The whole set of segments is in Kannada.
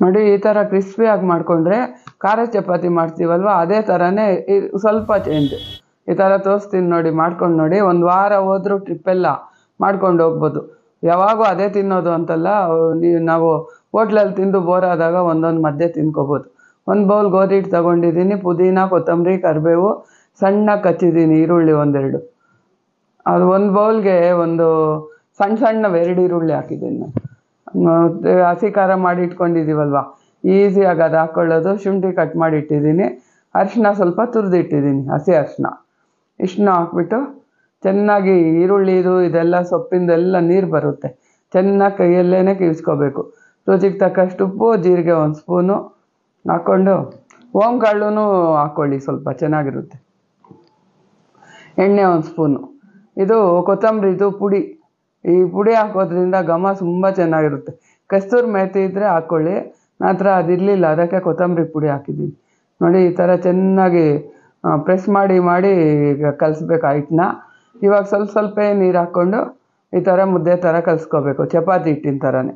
ನೋಡಿ ಈ ಥರ ಕ್ರಿಸ್ಪಿಯಾಗಿ ಮಾಡಿಕೊಂಡ್ರೆ ಖಾರ ಚಪಾತಿ ಮಾಡ್ತೀವಲ್ವ ಅದೇ ಥರನೇ ಸ್ವಲ್ಪ ಚೇಂಜ್. ಈ ಥರ ತೋರಿಸ್ತೀನಿ ನೋಡಿ, ಮಾಡ್ಕೊಂಡು ನೋಡಿ. ಒಂದು ವಾರ ಹೋದ್ರೂ ಟ್ರಿಪ್ಪೆಲ್ಲ ಮಾಡ್ಕೊಂಡು ಹೋಗ್ಬೋದು. ಯಾವಾಗೂ ಅದೇ ತಿನ್ನೋದು ಅಂತಲ್ಲ, ನಾವು ಹೋಟ್ಲಲ್ಲಿ ತಿಂದು ಬೋರ್ ಆದಾಗ ಒಂದೊಂದು ಮಧ್ಯೆ ತಿನ್ಕೋಬೋದು. ಒಂದು ಬೌಲ್ ಗೋಧಿ ಹಿಟ್ಟು ತೊಗೊಂಡಿದ್ದೀನಿ, ಪುದೀನ, ಕೊತ್ತಂಬರಿ, ಕರಿಬೇವು ಸಣ್ಣಗೆ ಕಚ್ಚಿದ್ದೀನಿ, ಈರುಳ್ಳಿ ಒಂದೆರಡು. ಅದು ಒಂದು ಬೌಲ್ಗೆ ಒಂದು ಸಣ್ಣ 2 ಈರುಳ್ಳಿ ಹಾಕಿದ್ದೀನಿ ನಾನು. ಹಸಿ ಖಾರ ಮಾಡಿ ಇಟ್ಕೊಂಡಿದ್ದೀವಲ್ವ, ಈಸಿಯಾಗಿ ಅದು ಹಾಕ್ಕೊಳ್ಳೋದು. ಶುಂಠಿ ಕಟ್ ಮಾಡಿ ಇಟ್ಟಿದ್ದೀನಿ, ಅರಿಶಿನ ಸ್ವಲ್ಪ ತುರಿದಿಟ್ಟಿದ್ದೀನಿ, ಹಸಿ ಅರಿಶಿನ. ಇಷ್ಟನ್ನ ಹಾಕ್ಬಿಟ್ಟು ಚೆನ್ನಾಗಿ ಈರುಳ್ಳಿದು ಇದೆಲ್ಲ ಸೊಪ್ಪಿಂದೆಲ್ಲ ನೀರು ಬರುತ್ತೆ, ಚೆನ್ನಾಗಿ ಕೈಯಲ್ಲೇ ಕಿವಿಸ್ಕೋಬೇಕು. ರುಚಿಗೆ ತಕ್ಕಷ್ಟು ಉಪ್ಪು, ಜೀರಿಗೆ 1 ಸ್ಪೂನು ಹಾಕ್ಕೊಂಡು ಓಂಕಾಳು ಹಾಕ್ಕೊಳ್ಳಿ, ಸ್ವಲ್ಪ ಚೆನ್ನಾಗಿರುತ್ತೆ. ಎಣ್ಣೆ 1 ಸ್ಪೂನು. ಇದು ಕೊತ್ತಂಬರಿದು ಪುಡಿ. ಈ ಪುಡಿ ಹಾಕೋದ್ರಿಂದ ಘಮ ತುಂಬ ಚೆನ್ನಾಗಿರುತ್ತೆ. ಕಸ್ತೂರಿ ಮೇಥಿ ಇದ್ದರೆ ಹಾಕ್ಕೊಳ್ಳಿ, ನಂತರ ಅದಿರಲಿಲ್ಲ, ಅದಕ್ಕೆ ಕೊತ್ತಂಬರಿ ಪುಡಿ ಹಾಕಿದ್ದೀನಿ. ನೋಡಿ ಈ ಥರ ಚೆನ್ನಾಗಿ ಪ್ರೆಸ್ ಮಾಡಿ ಕಲಿಸ್ಬೇಕು ಹಿಟ್ಟನ್ನ. ಇವಾಗ ಸ್ವಲ್ಪ ನೀರು ಹಾಕ್ಕೊಂಡು ಈ ಥರ ಮುದ್ದೆ ಥರ ಕಲಿಸ್ಕೋಬೇಕು, ಚಪಾತಿ ಹಿಟ್ಟಿನ ಥರನೇ.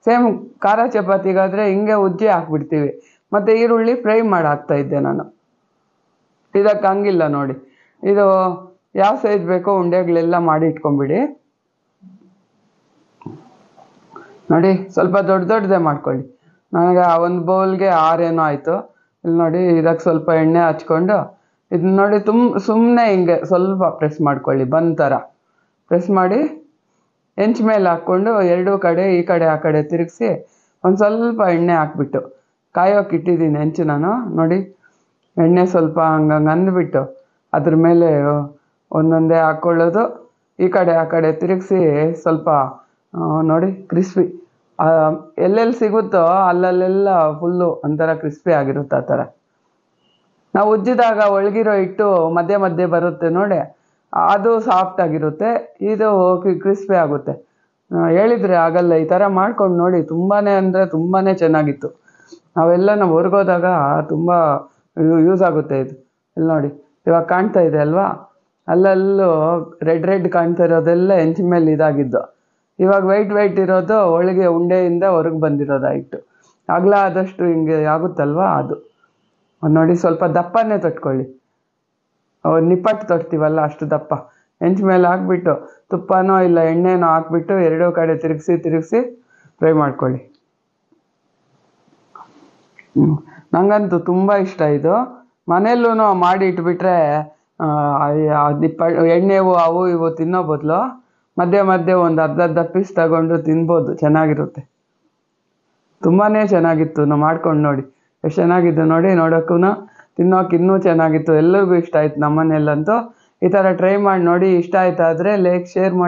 ಸೇಮ್ ಖಾರ ಚಪಾತಿಗಾದರೆ ಹಿಂಗೆ ಉಜ್ಜಿ ಹಾಕ್ಬಿಡ್ತೀವಿ, ಮತ್ತು ಈರುಳ್ಳಿ ಫ್ರೈ ಮಾಡಿ ಹಾಕ್ತಾಯಿದ್ದೆ ನಾನು. ಇದಕ್ಕೆ ಹಂಗಿಲ್ಲ ನೋಡಿ. ಇದು ಯಾವ ಸೈಜ್ ಬೇಕೋ ಉಂಡೆಗಳೆಲ್ಲ ಮಾಡಿ ಇಟ್ಕೊಂಬಿಡಿ. ನೋಡಿ ಸ್ವಲ್ಪ ದೊಡ್ಡದೇ ಮಾಡ್ಕೊಳ್ಳಿ. ನನಗೆ ಒಂದು ಬೌಲ್ಗೆ 6 ಏನೋ ಆಯಿತು. ಇಲ್ಲಿ ನೋಡಿ, ಇದಕ್ಕೆ ಸ್ವಲ್ಪ ಎಣ್ಣೆ ಹಚ್ಕೊಂಡು ಇದನ್ನ ನೋಡಿ ಸುಮ್ಮನೆ ಹಿಂಗೆ ಸ್ವಲ್ಪ ಪ್ರೆಸ್ ಮಾಡ್ಕೊಳ್ಳಿ, ಬಂದ್ ಥರ ಪ್ರೆಸ್ ಮಾಡಿ ಹೆಂಚು ಮೇಲೆ ಹಾಕ್ಕೊಂಡು 2 ಕಡೆ ಈ ಕಡೆ ಆ ಕಡೆ ತಿರುಗಿಸಿ ಒಂದು ಸ್ವಲ್ಪ ಎಣ್ಣೆ ಹಾಕ್ಬಿಟ್ಟು ಕಾಯೋಕೆ ಇಟ್ಟಿದ್ದೀನಿ ಹೆಂಚು ನಾನು. ನೋಡಿ ಎಣ್ಣೆ ಸ್ವಲ್ಪ ಹಂಗಂಗೆ ಅಂದ್ಬಿಟ್ಟು ಅದ್ರ ಮೇಲೆ ಒಂದೊಂದೇ ಹಾಕ್ಕೊಳ್ಳೋದು, ಈ ಕಡೆ ಆ ಕಡೆ ತಿರುಗಿಸಿ ಸ್ವಲ್ಪ ನೋಡಿ ಕ್ರಿಸ್ಪಿ ಎಲ್ಲೆಲ್ಲಿ ಸಿಗುತ್ತೋ ಅಲ್ಲಲ್ಲೆಲ್ಲ ಫುಲ್ಲು ಒಂಥರ ಕ್ರಿಸ್ಪಿ ಆಗಿರುತ್ತೆ. ಆ ಥರ ನಾವು ಉಜ್ಜಿದಾಗ ಒಳಗಿರೋ ಹಿಟ್ಟು ಮಧ್ಯೆ ಬರುತ್ತೆ ನೋಡಿ, ಅದು ಸಾಫ್ಟ್ ಆಗಿರುತ್ತೆ, ಇದು ಕ್ರಿಸ್ಪಿ ಆಗುತ್ತೆ. ಹೇಳಿದರೆ ಆಗಲ್ಲ, ಈ ಥರ ಮಾಡ್ಕೊಂಡು ನೋಡಿ. ತುಂಬಾ ಅಂದರೆ ತುಂಬಾ ಚೆನ್ನಾಗಿತ್ತು. ನಾವು ಹೊರಗೋದಾಗ ತುಂಬ ಯೂಸ್ ಆಗುತ್ತೆ ಇದು. ಇಲ್ಲಿ ನೋಡಿ ಇವಾಗ ಕಾಣ್ತಾ ಇದೆ ಅಲ್ವಾ, ಅಲ್ಲಲ್ಲೂ ರೆಡ್ ಕಾಣ್ತಾ ಇರೋದೆಲ್ಲ ಹೆಂಚಿನ ಮೇಲೆ ಇದಾಗಿದ್ದು. ಇವಾಗ ವೈಟ್ ಇರೋದು ಒಳಗೆ ಉಂಡೆಯಿಂದ ಹೊರಗೆ ಬಂದಿರೋದು ಹಿಟ್ಟು. ಅಗಲ ಆದಷ್ಟು ಹಿಂಗೆ ಆಗುತ್ತಲ್ವ ಅದು. ನೋಡಿ ಸ್ವಲ್ಪ ದಪ್ಪನೇ ತೊಟ್ಕೊಳ್ಳಿ, ನಿಪ್ಪಟ್ಟು ತೊಟ್ತೀವಲ್ಲ ಅಷ್ಟು ದಪ್ಪ. ಹೆಂಚು ಮೇಲೆ ಹಾಕ್ಬಿಟ್ಟು ತುಪ್ಪನೋ ಇಲ್ಲ ಎಣ್ಣೆನೋ ಹಾಕ್ಬಿಟ್ಟು 2 ಕಡೆ ತಿರುಗಿಸಿ ಫ್ರೈ ಮಾಡ್ಕೊಳ್ಳಿ. ನನಗಂತೂ ತುಂಬ ಇಷ್ಟ ಇದು. ಮನೆಯಲ್ಲೂ ಮಾಡಿ ಇಟ್ಬಿಟ್ರೆ ಎಣ್ಣೆವು ಅವು ಇವು ತಿನ್ನೋ ಬದಲು ಮಧ್ಯೆ ಒಂದು ಅರ್ಧ ಪೀಸ್ ತಗೊಂಡು ತಿನ್ಬೋದು, ಚೆನ್ನಾಗಿರುತ್ತೆ. ತುಂಬಾ ಚೆನ್ನಾಗಿತ್ತು. ನಾವು ಮಾಡ್ಕೊಂಡು ನೋಡಿ ಎಷ್ಟು ಚೆನ್ನಾಗಿತ್ತು ನೋಡಿ. ನೋಡೋಕ್ಕೂ ತಿನ್ನೋಕೆ ಇನ್ನೂ ಚೆನ್ನಾಗಿತ್ತು. ಎಲ್ಲರಿಗೂ ಇಷ್ಟ ಆಯ್ತು ನಮ್ಮನೆಯಲ್ಲಂತೂ. ಈ ಥರ ಟ್ರೈ ಮಾಡಿ ನೋಡಿ. ಇಷ್ಟ ಆಯ್ತಾದರೆ ಲೈಕ್ ಶೇರ್ ಮಾಡಿ.